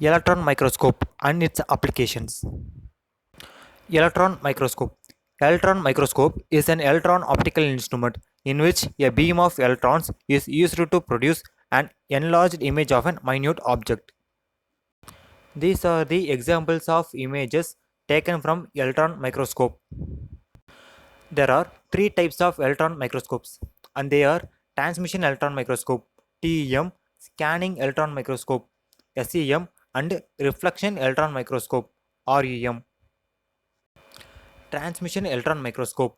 Electron microscope and its applications. Electron microscope. Electron microscope is an electron optical instrument in which a beam of electrons is used to produce an enlarged image of a minute object. These are the examples of images taken from electron microscope. There are three types of electron microscopes, and they are transmission electron microscope (TEM), scanning electron microscope (SEM), and reflection electron microscope (REM). Transmission electron microscope.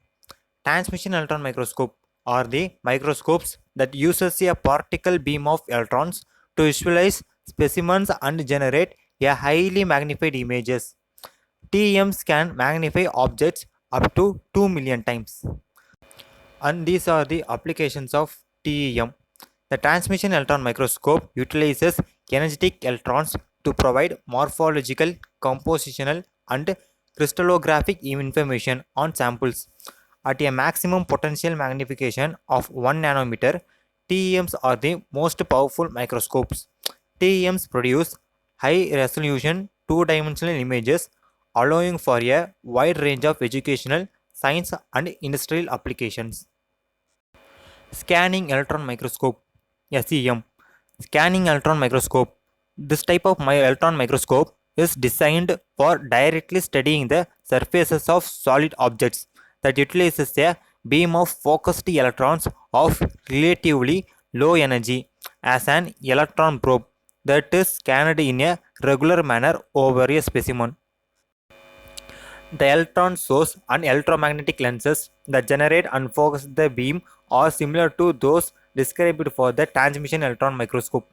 Transmission electron microscope are the microscopes that uses a particle beam of electrons to visualize specimens and generate a highly magnified images. TEMs can magnify objects up to 2 million times. And these are the applications of TEM. The transmission electron microscope utilizes energetic electrons to provide morphological, compositional, and crystallographic information on samples. At a maximum potential magnification of 1 nanometer, TEMs are the most powerful microscopes. TEMs produce high resolution two-dimensional images, allowing for a wide range of educational, science, and industrial applications. Scanning electron microscope SEM. Scanning electron microscope. This type of electron microscope is designed for directly studying the surfaces of solid objects that utilizes a beam of focused electrons of relatively low energy as an electron probe that is scanned in a regular manner over a specimen. The electron source and electromagnetic lenses that generate and focus the beam are similar to those described for the transmission electron microscope.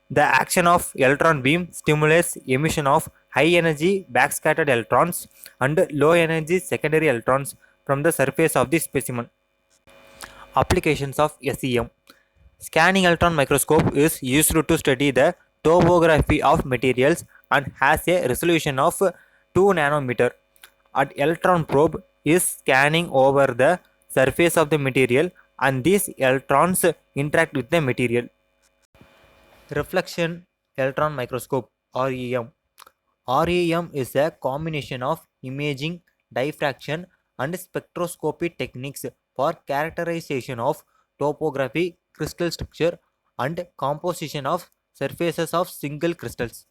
The action of electron beam stimulates emission of high energy backscattered electrons and low energy secondary electrons from the surface of the specimen. Applications of SEM. Scanning electron microscope is used to study the topography of materials and has a resolution of 2 nanometer. An electron probe is scanning over the surface of the material and these electrons interact with the material. Reflection electron microscope REM. REM is a combination of imaging, diffraction, and spectroscopy techniques for characterization of topography, crystal structure, and composition of surfaces of single crystals.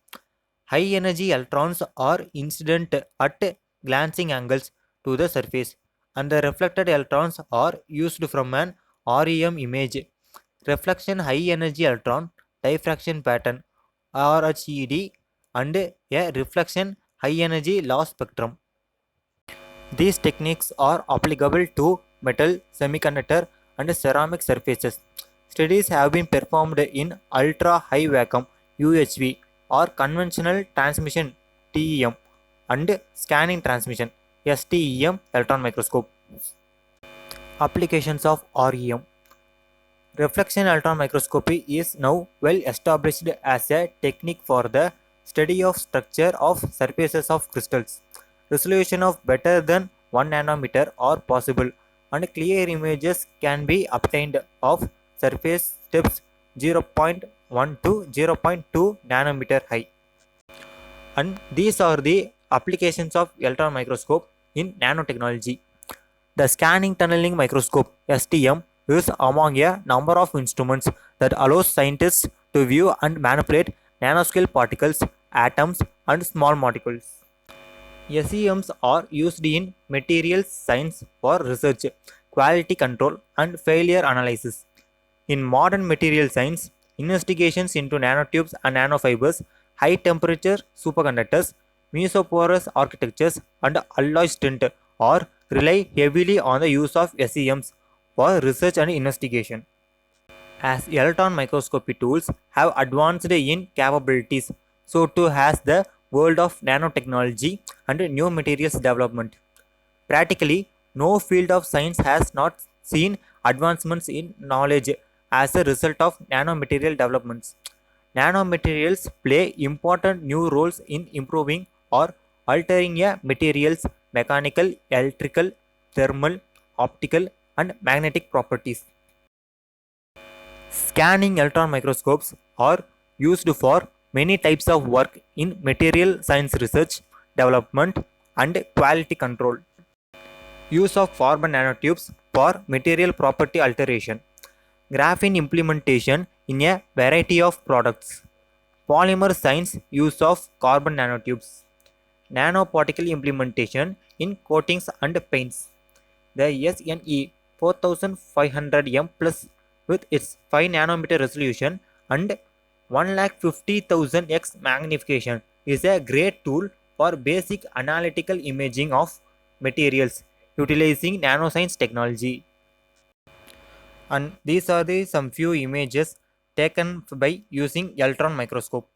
High energy electrons are incident at glancing angles to the surface, and the reflected electrons are used from an REM image. Reflection high energy electron diffraction pattern RHED and a reflection high energy loss spectrum. These techniques are applicable to metal, semiconductor, and ceramic surfaces. Studies have been performed in ultra high vacuum UHV or conventional transmission TEM and scanning transmission STEM electron microscope. Applications of REM. Reflection electron microscopy is now well established as a technique for the study of structure of surfaces of crystals. Resolution of better than 1 nanometer are possible and clear images can be obtained of surface steps 0.1 to 0.2 nanometer high. And these are the applications of electron microscope in nanotechnology. The scanning tunneling microscope STM is among a number of instruments that allows scientists to view and manipulate nanoscale particles, atoms, and small molecules. SEMs are used in materials science for research, quality control, and failure analysis. In modern material science, investigations into nanotubes and nanofibers, high temperature superconductors, mesoporous architectures, and alloy stint or rely heavily on the use of SEMs for research and investigation. As electron microscopy tools have advanced in capabilities, so too has the world of nanotechnology and new materials development. Practically, no field of science has not seen advancements in knowledge as a result of nanomaterial developments. Nanomaterials play important new roles in improving or altering a material's mechanical, electrical, thermal, optical, and magnetic properties. Scanning electron microscopes are used for many types of work in material science research, development, and quality control. Use of carbon nanotubes for material property alteration. Graphene implementation in a variety of products. Polymer science use of carbon nanotubes. Nanoparticle implementation in coatings and paints. The SNE 4500M Plus with its 5 nanometer resolution and 150,000x magnification is a great tool for basic analytical imaging of materials utilizing nanoscience technology. And these are the some few images taken by using electron microscope.